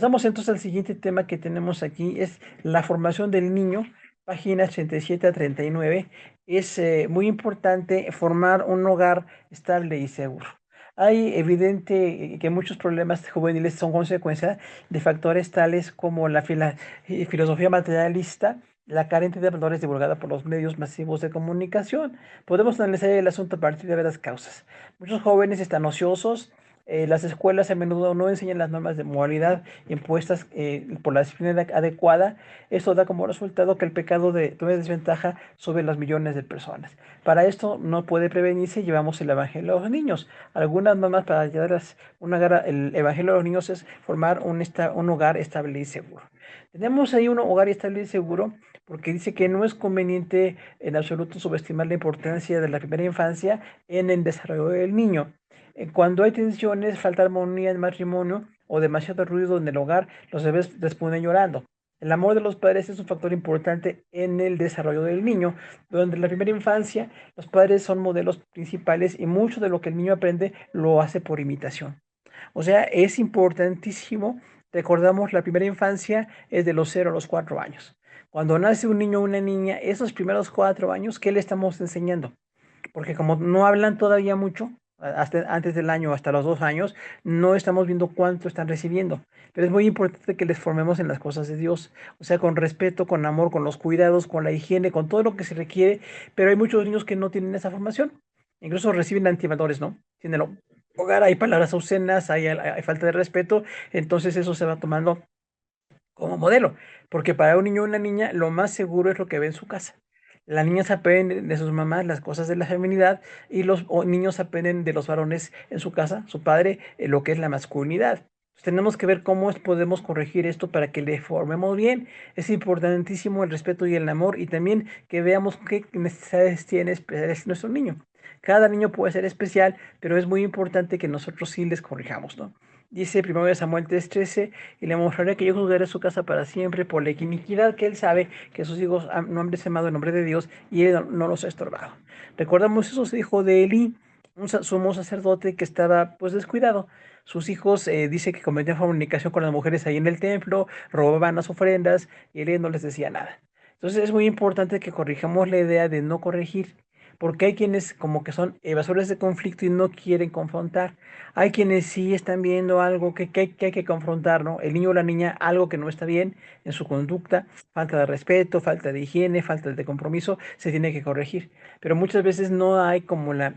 Pasamos entonces al siguiente tema que tenemos aquí, es la formación del niño, páginas 37 a 39. Es muy importante formar un hogar estable y seguro. Hay evidente que muchos problemas juveniles son consecuencia de factores tales como la filosofía materialista, la carente de valores divulgada por los medios masivos de comunicación. Podemos analizar el asunto a partir de varias causas. Muchos jóvenes están ociosos. Las escuelas a menudo no enseñan las normas de moralidad impuestas por la disciplina adecuada. Esto da como resultado que el pecado tome desventaja sobre los millones de personas. Para esto no puede prevenirse, llevamos el Evangelio a los niños. Algunas mamás para ayudarlas el Evangelio a los niños es formar un hogar estable y seguro. Tenemos ahí un hogar estable y seguro porque dice que no es conveniente en absoluto subestimar la importancia de la primera infancia en el desarrollo del niño. Cuando hay tensiones, falta armonía en el matrimonio o demasiado ruido en el hogar, los bebés responden llorando. El amor de los padres es un factor importante en el desarrollo del niño. Durante la primera infancia, los padres son modelos principales y mucho de lo que el niño aprende lo hace por imitación. O sea, es importantísimo. Recordamos, la primera infancia es de los 0 a los 4 años. Cuando nace un niño o una niña, esos primeros 4 años, ¿qué le estamos enseñando? Porque como no hablan todavía mucho, hasta antes del año, hasta los 2 años, no estamos viendo cuánto están recibiendo. Pero es muy importante que les formemos en las cosas de Dios, o sea, con respeto, con amor, con los cuidados, con la higiene, con todo lo que se requiere, pero hay muchos niños que no tienen esa formación. Incluso reciben antivalores, ¿no? En el hogar hay palabras obscenas, hay falta de respeto, entonces eso se va tomando como modelo, porque para un niño o una niña lo más seguro es lo que ve en su casa. Las niñas aprenden de sus mamás las cosas de la feminidad y los niños aprenden de los varones en su casa, su padre, lo que es la masculinidad. Entonces, tenemos que ver cómo podemos corregir esto para que le formemos bien. Es importantísimo el respeto y el amor y también que veamos qué necesidades tiene especiales nuestro niño. Cada niño puede ser especial, pero es muy importante que nosotros sí les corrijamos, ¿no? Dice 1 Samuel 3:13, y le mostraré que yo juzgaré su casa para siempre por la iniquidad que él sabe que sus hijos no han blasfemado el nombre de Dios y él no los ha estorbado. Recordamos eso se dijo de Elí, un sumo sacerdote que estaba pues descuidado. Sus hijos dice que cometían fornicación con las mujeres ahí en el templo, robaban las ofrendas y Elí no les decía nada. Entonces es muy importante que corrijamos la idea de no corregir, porque hay quienes como que son evasores de conflicto y no quieren confrontar. Hay quienes sí están viendo algo que hay que confrontar, ¿no? El niño o la niña, algo que no está bien en su conducta, falta de respeto, falta de higiene, falta de compromiso, se tiene que corregir. Pero muchas veces no hay como la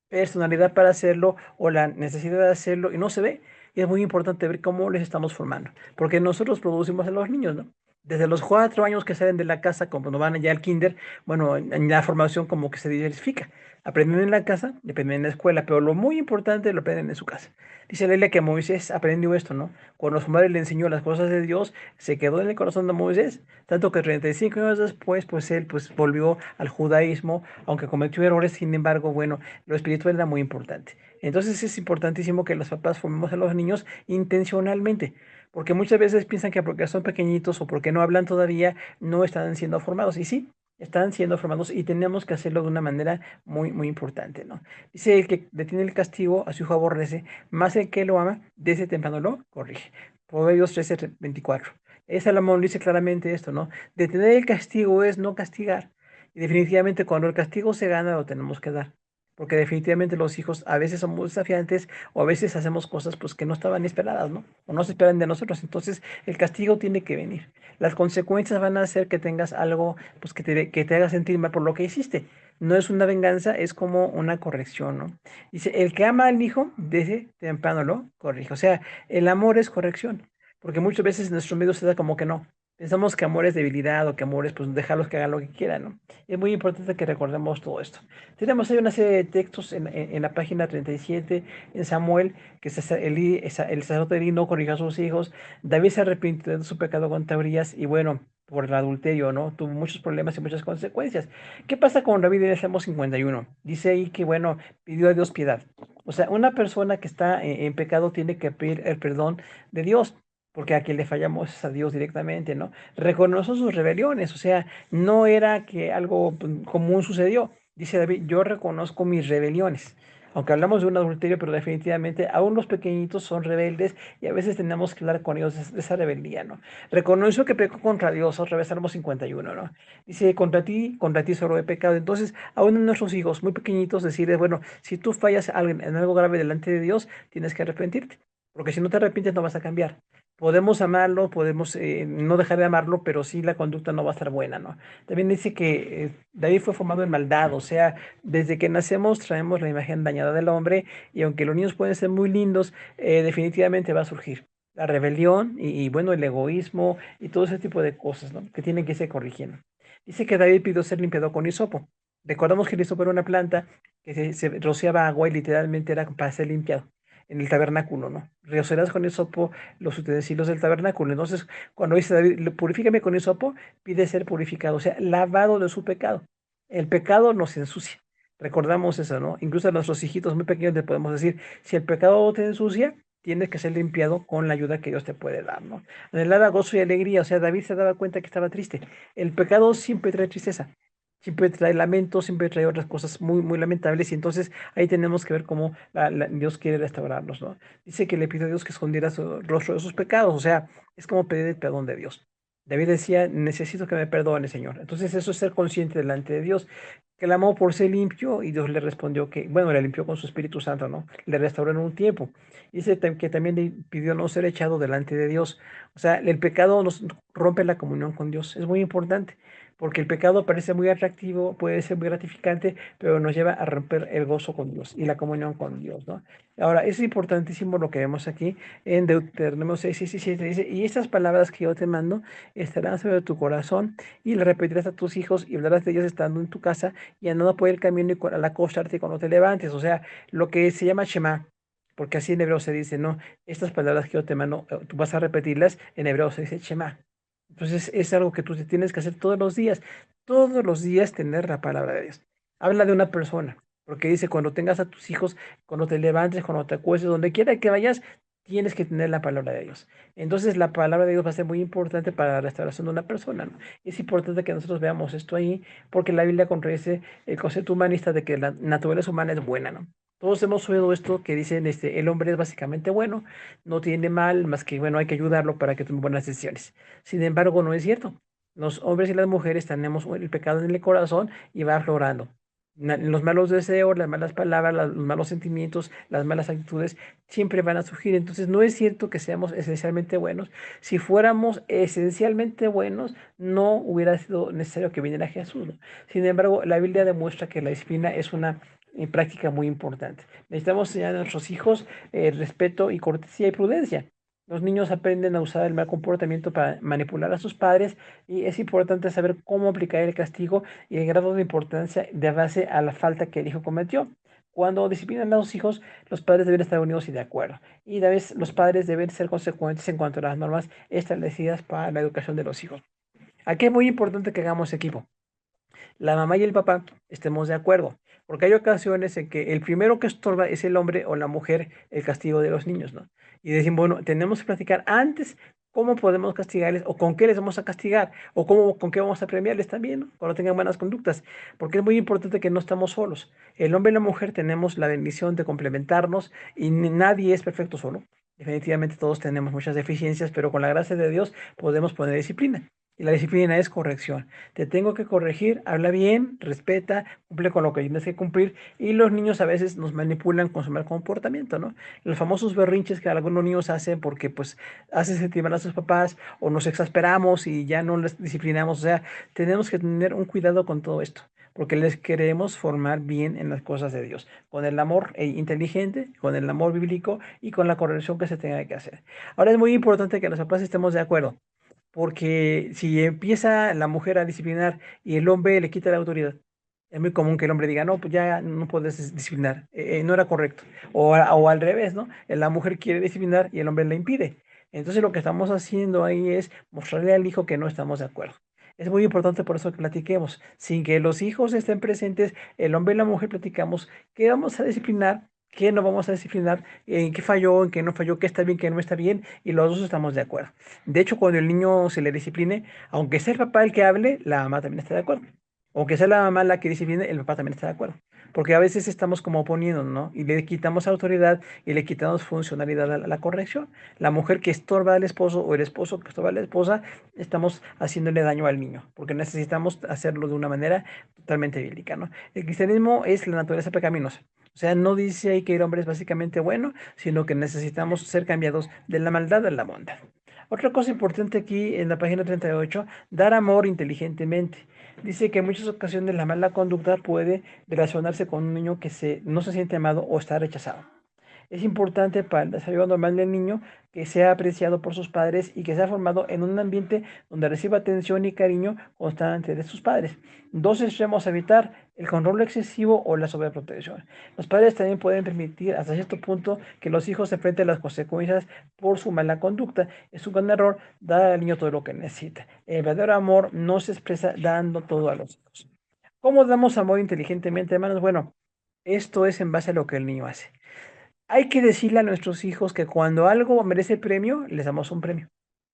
personalidad para hacerlo o la necesidad de hacerlo y no se ve. Y es muy importante ver cómo les estamos formando, porque nosotros producimos a los niños, ¿no? Desde los 4 años que salen de la casa, cuando van ya al kinder, bueno, en la formación como que se diversifica. Aprenden en la casa, aprenden en la escuela, pero lo muy importante lo aprenden en su casa. Dice Leila que Moisés aprendió esto, ¿no? Cuando su madre le enseñó las cosas de Dios, se quedó en el corazón de Moisés, tanto que 35 años después, pues él pues volvió al judaísmo, aunque cometió errores, sin embargo, bueno, lo espiritual era muy importante. Entonces es importantísimo que los papás formemos a los niños intencionalmente, porque muchas veces piensan que porque son pequeñitos o porque no hablan todavía, no están siendo formados. Y sí, están siendo formados y tenemos que hacerlo de una manera muy, muy importante, ¿no? Dice, el que detiene el castigo a su hijo aborrece, más el que lo ama, desde temprano lo corrige. Proverbios 13:24. Salomón dice claramente esto, ¿no? Detener el castigo es no castigar. Y definitivamente cuando el castigo se gana, lo tenemos que dar. Porque definitivamente los hijos a veces son muy desafiantes o a veces hacemos cosas pues que no estaban esperadas, ¿no? O no se esperan de nosotros. Entonces el castigo tiene que venir. Las consecuencias van a hacer que tengas algo pues que te haga sentir mal por lo que hiciste. No es una venganza, es como una corrección, ¿no? Dice, el que ama al hijo, desde temprano lo corrige. O sea, el amor es corrección. Porque muchas veces en nuestro medio se da como que no. Pensamos que amor es debilidad o que amor es pues dejarlos que hagan lo que quieran, ¿no? Es muy importante que recordemos todo esto. Tenemos ahí una serie de textos en la página 37 en Samuel, que el sacerdote Elí no corrigió a sus hijos. David se arrepintió de su pecado contra Urias y bueno, por el adulterio, ¿no? Tuvo muchos problemas y muchas consecuencias. ¿Qué pasa con David en el Salmo 51? Dice ahí que, bueno, pidió a Dios piedad. O sea, una persona que está en pecado tiene que pedir el perdón de Dios, porque a quien le fallamos es a Dios directamente, ¿no? Reconoció sus rebeliones, o sea, no era que algo común sucedió. Dice David, yo reconozco mis rebeliones. aunque hablamos de un adulterio, pero definitivamente aún los pequeñitos son rebeldes y a veces tenemos que hablar con ellos de esa rebeldía, ¿no? Reconoció que pecó contra Dios, otra vez Salmo 51, ¿no? Dice, contra ti solo he pecado. Entonces, aún en nuestros hijos muy pequeñitos, decirles, bueno, si tú fallas en algo grave delante de Dios, tienes que arrepentirte, porque si no te arrepientes no vas a cambiar. Podemos amarlo, podemos no dejar de amarlo, pero sí la conducta no va a estar buena, ¿no? También dice que David fue formado en maldad, o sea, desde que nacemos traemos la imagen dañada del hombre y aunque los niños pueden ser muy lindos, definitivamente va a surgir la rebelión bueno, el egoísmo y todo ese tipo de cosas, ¿no? Que tienen que irse corrigiendo. Dice que David pidió ser limpiado con hisopo. Recordamos que el hisopo era una planta que se rociaba agua y literalmente era para ser limpiado en el tabernáculo, ¿no? Rociarás con hisopo los utensilios del tabernáculo. Entonces, cuando dice David, purifícame con hisopo, pide ser purificado, o sea, lavado de su pecado. El pecado nos ensucia. Recordamos eso, ¿no? Incluso a nuestros hijitos muy pequeños les podemos decir, si el pecado te ensucia, tienes que ser limpiado con la ayuda que Dios te puede dar, ¿no? Anhelaba gozo y alegría, o sea, David se daba cuenta que estaba triste. El pecado siempre trae tristeza, siempre trae lamento, siempre trae otras cosas muy, muy lamentables y entonces ahí tenemos que ver cómo Dios quiere restaurarnos, ¿no? Dice que le pidió a Dios que escondiera su rostro de sus pecados, o sea, es como pedir el perdón de Dios. David decía, necesito que me perdone, Señor. Entonces eso es ser consciente delante de Dios. Clamó por ser limpio y Dios le respondió que, bueno, le limpió con su Espíritu Santo, ¿no? Le restauró en un tiempo. Dice que también le pidió no ser echado delante de Dios. O sea, el pecado nos rompe la comunión con Dios. Es muy importante, porque el pecado parece muy atractivo, puede ser muy gratificante, pero nos lleva a romper el gozo con Dios y la comunión con Dios, ¿no? Ahora, es importantísimo lo que vemos aquí en Deuteronomio 6, 6 y 7. Dice, y estas palabras que yo te mando estarán sobre tu corazón y le repetirás a tus hijos y hablarás de ellos estando en tu casa y andando por el camino y al acostarte cuando te levantes. O sea, lo que se llama Shema, porque así en hebreo se dice, ¿no? Estas palabras que yo te mando, tú vas a repetirlas, en hebreo se dice Shema. Entonces es algo que tú tienes que hacer todos los días tener la palabra de Dios. Habla de una persona, porque dice, cuando tengas a tus hijos, cuando te levantes, cuando te acuestes, donde quiera que vayas, tienes que tener la palabra de Dios. Entonces la palabra de Dios va a ser muy importante para la restauración de una persona, ¿no? Es importante que nosotros veamos esto ahí, porque la Biblia contradice el concepto humanista de que la naturaleza humana es buena, ¿no? Todos hemos oído esto que dicen, el hombre es básicamente bueno, no tiene mal, más que, bueno, hay que ayudarlo para que tome buenas decisiones. Sin embargo, no es cierto. Los hombres y las mujeres tenemos el pecado en el corazón y va aflorando. Los malos deseos, las malas palabras, los malos sentimientos, las malas actitudes siempre van a surgir. Entonces, no es cierto que seamos esencialmente buenos. Si fuéramos esencialmente buenos, no hubiera sido necesario que viniera Jesús, ¿no? Sin embargo, la Biblia demuestra que la disciplina es una práctica muy importante. Necesitamos enseñar a nuestros hijos respeto y cortesía y prudencia. Los niños aprenden a usar el mal comportamiento para manipular a sus padres y es importante saber cómo aplicar el castigo y el grado de importancia de base a la falta que el hijo cometió. Cuando disciplinan a los hijos, los padres deben estar unidos y de acuerdo. Y a veces los padres deben ser consecuentes en cuanto a las normas establecidas para la educación de los hijos. Aquí es muy importante que hagamos equipo, la mamá y el papá estemos de acuerdo, porque hay ocasiones en que el primero que estorba es el hombre o la mujer el castigo de los niños, ¿no? Y decimos, bueno, tenemos que platicar antes cómo podemos castigarles o con qué les vamos a castigar o con qué vamos a premiarles también, ¿no? Cuando tengan buenas conductas, porque es muy importante que no estamos solos. El hombre y la mujer tenemos la bendición de complementarnos y nadie es perfecto solo. Definitivamente todos tenemos muchas deficiencias, pero con la gracia de Dios podemos poner disciplina. Y la disciplina es corrección. Te tengo que corregir, habla bien, respeta, cumple con lo que tienes que cumplir. Y los niños a veces nos manipulan con su mal comportamiento, ¿no? Los famosos berrinches que algunos niños hacen porque pues hacen sentir mal a sus papás o nos exasperamos y ya no les disciplinamos. O sea, tenemos que tener un cuidado con todo esto, porque les queremos formar bien en las cosas de Dios, con el amor inteligente, con el amor bíblico y con la corrección que se tenga que hacer. Ahora es muy importante que los papás estemos de acuerdo. Porque si empieza la mujer a disciplinar y el hombre le quita la autoridad, es muy común que el hombre diga, no, pues ya no puedes disciplinar, no era correcto. O al revés, ¿no? La mujer quiere disciplinar y el hombre le impide. Entonces lo que estamos haciendo ahí es mostrarle al hijo que no estamos de acuerdo. Es muy importante por eso que platiquemos. Sin que los hijos estén presentes, el hombre y la mujer platicamos qué vamos a disciplinar, qué no vamos a disciplinar, en qué falló, en qué no falló, qué está bien, qué no está bien, y los dos estamos de acuerdo. De hecho, cuando el niño se le discipline, aunque sea el papá el que hable, la mamá también está de acuerdo. Aunque sea la mamá la que discipline, el papá también está de acuerdo. porque a veces estamos como oponiendo, ¿no? Y le quitamos autoridad y le quitamos funcionalidad a la corrección. La mujer que estorba al esposo o el esposo que estorba a la esposa, estamos haciéndole daño al niño, porque necesitamos hacerlo de una manera totalmente bíblica, ¿no? El cristianismo es la naturaleza pecaminosa. O sea, no dice ahí que el hombre es básicamente bueno, sino que necesitamos ser cambiados de la maldad a la bondad. Otra cosa importante aquí en la página 38, dar amor inteligentemente. Dice que en muchas ocasiones la mala conducta puede relacionarse con un niño que no se siente amado o está rechazado. Es importante para el desarrollo normal del niño que sea apreciado por sus padres y que sea formado en un ambiente donde reciba atención y cariño constante de sus padres. Dos extremos a evitar, el control excesivo o la sobreprotección. Los padres también pueden permitir hasta cierto punto que los hijos se enfrenten a las consecuencias por su mala conducta. Es un gran error dar al niño todo lo que necesita. El verdadero amor no se expresa dando todo a los hijos. ¿Cómo damos amor inteligentemente, hermanos? Bueno, esto es en base a lo que el niño hace. Hay que decirle a nuestros hijos que cuando algo merece premio, les damos un premio.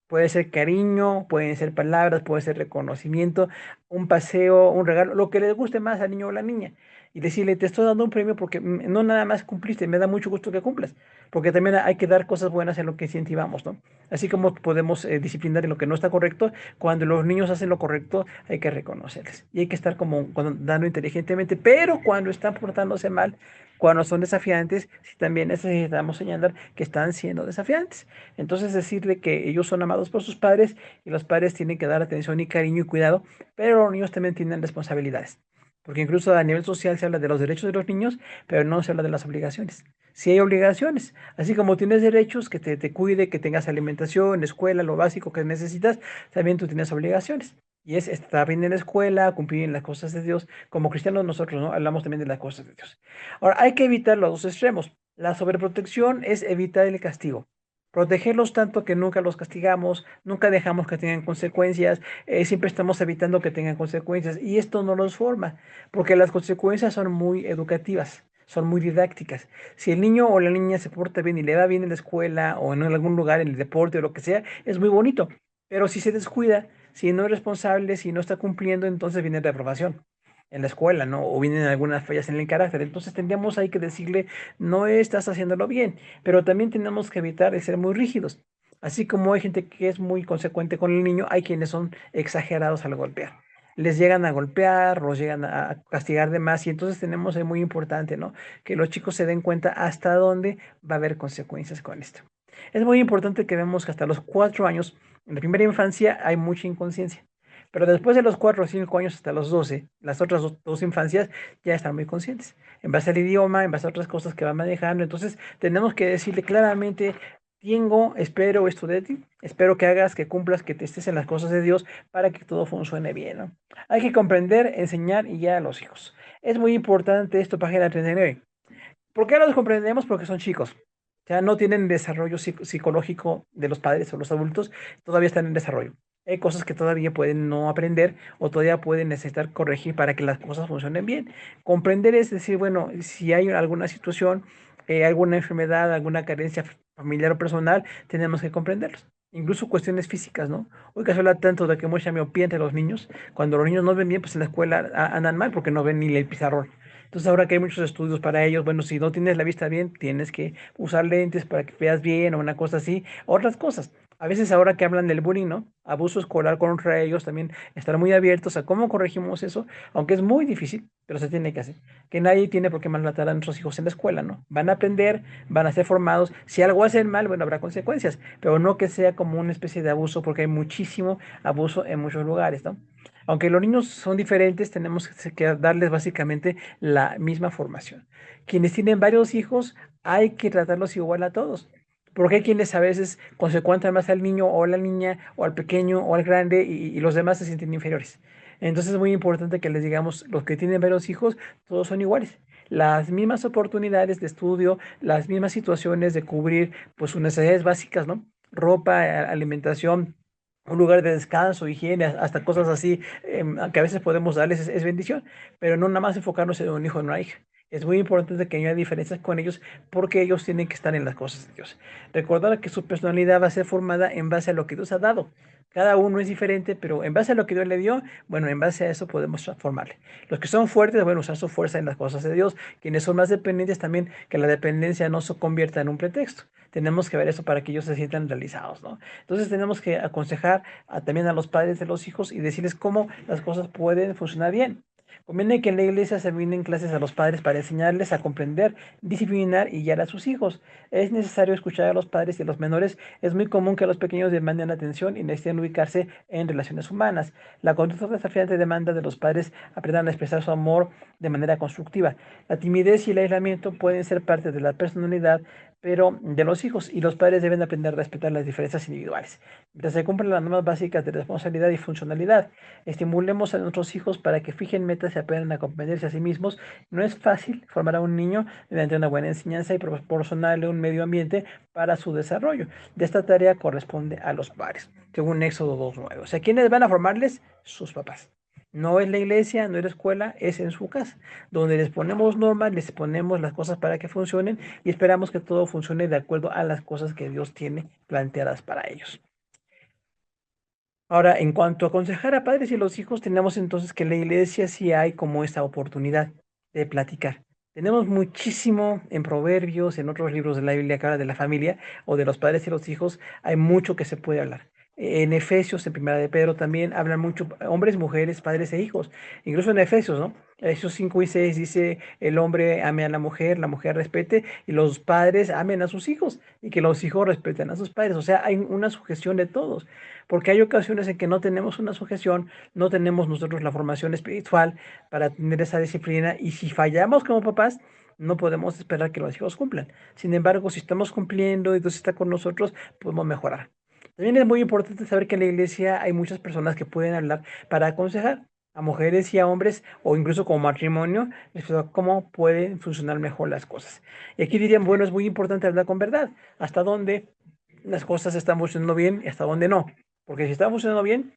Puede ser cariño, pueden ser palabras, puede ser reconocimiento, un paseo, un regalo, lo que les guste más al niño o la niña. Y decirle, te estoy dando un premio porque no nada más cumpliste, me da mucho gusto que cumplas. Porque también hay que dar cosas buenas en lo que incentivamos, ¿no? Así como podemos disciplinar en lo que no está correcto, cuando los niños hacen lo correcto, hay que reconocerles. Y hay que estar como dando inteligentemente, pero cuando están portándose mal, cuando son desafiantes, sí también necesitamos señalar que están siendo desafiantes. Entonces decirle que ellos son amados por sus padres y los padres tienen que dar atención y cariño y cuidado, pero los niños también tienen responsabilidades. Porque incluso a nivel social se habla de los derechos de los niños, pero no se habla de las obligaciones. Sí hay obligaciones, así como tienes derechos, que te cuide, que tengas alimentación, escuela, lo básico que necesitas, también tú tienes obligaciones. Y es estar bien en la escuela, cumplir en las cosas de Dios. Como cristianos nosotros, ¿no? Hablamos también de las cosas de Dios. Ahora, hay que evitar los dos extremos. La sobreprotección es evitar el castigo. Protegerlos tanto que nunca los castigamos, nunca dejamos que tengan consecuencias, siempre estamos evitando que tengan consecuencias y esto no los forma, porque las consecuencias son muy educativas, son muy didácticas. Si el niño o la niña se porta bien y le va bien en la escuela o en algún lugar, en el deporte o lo que sea, es muy bonito, pero si se descuida, si no es responsable, si no está cumpliendo, entonces viene reprobación en la escuela, ¿no? O vienen algunas fallas en el carácter. Entonces tendríamos ahí que decirle, no estás haciéndolo bien, pero también tenemos que evitar de ser muy rígidos. Así como hay gente que es muy consecuente con el niño, hay quienes son exagerados al golpear. Les llegan a golpear, los llegan a castigar de más y entonces tenemos ahí muy importante, ¿no? Que los chicos se den cuenta hasta dónde va a haber consecuencias con esto. Es muy importante que vemos que hasta los 4 años, en la primera infancia, hay mucha inconsciencia. Pero después de los 4 o 5 años hasta los 12, las otras dos infancias ya están muy conscientes. En base al idioma, en base a otras cosas que van manejando. Entonces, tenemos que decirle claramente, tengo, espero esto de ti, espero que hagas, que cumplas, que te estés en las cosas de Dios para que todo funcione bien, ¿no? Hay que comprender, enseñar y guiar a los hijos. Es muy importante esto, página 39. ¿Por qué los comprendemos? Porque son chicos. O sea, no tienen desarrollo psicológico de los padres o los adultos, todavía están en desarrollo. Hay cosas que todavía pueden no aprender o todavía pueden necesitar corregir para que las cosas funcionen bien. Comprender es decir, bueno, si hay alguna situación, alguna enfermedad, alguna carencia familiar o personal, tenemos que comprenderlos. Incluso cuestiones físicas, ¿no? Hoy que se habla tanto de que mucha miopía entre los niños, cuando los niños no ven bien, pues en la escuela andan mal porque no ven ni el pizarrón. Entonces ahora que hay muchos estudios para ellos, bueno, si no tienes la vista bien, tienes que usar lentes para que veas bien o una cosa así. Otras cosas. A veces ahora que hablan del bullying, ¿no? Abuso escolar contra ellos, también estar muy abiertos a cómo corregimos eso, aunque es muy difícil, pero se tiene que hacer. Que nadie tiene por qué maltratar a nuestros hijos en la escuela, ¿no? Van a aprender, van a ser formados. Si algo hacen mal, bueno, habrá consecuencias, pero no que sea como una especie de abuso, porque hay muchísimo abuso en muchos lugares, ¿no? Aunque los niños son diferentes, tenemos que darles básicamente la misma formación. Quienes tienen varios hijos, hay que tratarlos igual a todos. Porque hay quienes a veces consecuentan más al niño o a la niña o al pequeño o al grande y los demás se sienten inferiores. Entonces es muy importante que les digamos, los que tienen varios hijos, todos son iguales. Las mismas oportunidades de estudio, las mismas situaciones de cubrir pues sus necesidades básicas, ¿no? Ropa, alimentación, un lugar de descanso, higiene, hasta cosas así, que a veces podemos darles, es bendición, pero no nada más enfocarnos en un hijo o una hija. Es muy importante que haya diferencias con ellos porque ellos tienen que estar en las cosas de Dios. Recordar que su personalidad va a ser formada en base a lo que Dios ha dado. Cada uno es diferente, pero en base a lo que Dios le dio, bueno, en base a eso podemos transformarle. Los que son fuertes, bueno, usar su fuerza en las cosas de Dios. Quienes son más dependientes también, que la dependencia no se convierta en un pretexto. Tenemos que ver eso para que ellos se sientan realizados, ¿no? Entonces tenemos que aconsejar también a los padres de los hijos y decirles cómo las cosas pueden funcionar bien. Conviene que en la iglesia se brinden clases a los padres para enseñarles a comprender, disciplinar y guiar a sus hijos. Es necesario escuchar a los padres y a los menores. Es muy común que los pequeños demanden atención y necesiten ubicarse en relaciones humanas. La conducta desafiante demanda de los padres aprendan a expresar su amor de manera constructiva. La timidez y el aislamiento pueden ser parte de la personalidad, pero de los hijos, y los padres deben aprender a respetar las diferencias individuales. Mientras se cumplen las normas básicas de responsabilidad y funcionalidad, estimulemos a nuestros hijos para que fijen metas y aprendan a comprenderse a sí mismos. No es fácil formar a un niño mediante una buena enseñanza y proporcionarle un medio ambiente para su desarrollo. De esta tarea corresponde a los padres, según Éxodo 2:9. O sea, ¿quiénes van a formarles? Sus papás. No es la iglesia, no es la escuela, es en su casa, donde les ponemos normas, les ponemos las cosas para que funcionen y esperamos que todo funcione de acuerdo a las cosas que Dios tiene planteadas para ellos. Ahora, en cuanto a aconsejar a padres y los hijos, tenemos entonces que en la iglesia sí hay como esta oportunidad de platicar. Tenemos muchísimo en Proverbios, en otros libros de la Biblia que habla de la familia o de los padres y los hijos, hay mucho que se puede hablar. En Efesios, en Primera de Pedro también hablan mucho hombres, mujeres, padres e hijos. Incluso en Efesios, ¿no? Efesios 5 y 6 dice, el hombre ame a la mujer respete y los padres amen a sus hijos y que los hijos respeten a sus padres. O sea, hay una sujeción de todos porque hay ocasiones en que no tenemos una sujeción, no tenemos nosotros la formación espiritual para tener esa disciplina y si fallamos como papás, no podemos esperar que los hijos cumplan. Sin embargo, si estamos cumpliendo y Dios está con nosotros, podemos mejorar. También es muy importante saber que en la iglesia hay muchas personas que pueden hablar para aconsejar a mujeres y a hombres o incluso como matrimonio respecto a cómo pueden funcionar mejor las cosas. Y aquí dirían, bueno, es muy importante hablar con verdad, hasta dónde las cosas están funcionando bien y hasta dónde no. Porque si está funcionando bien,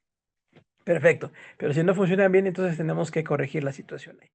perfecto. Pero si no funcionan bien, entonces tenemos que corregir la situación ahí.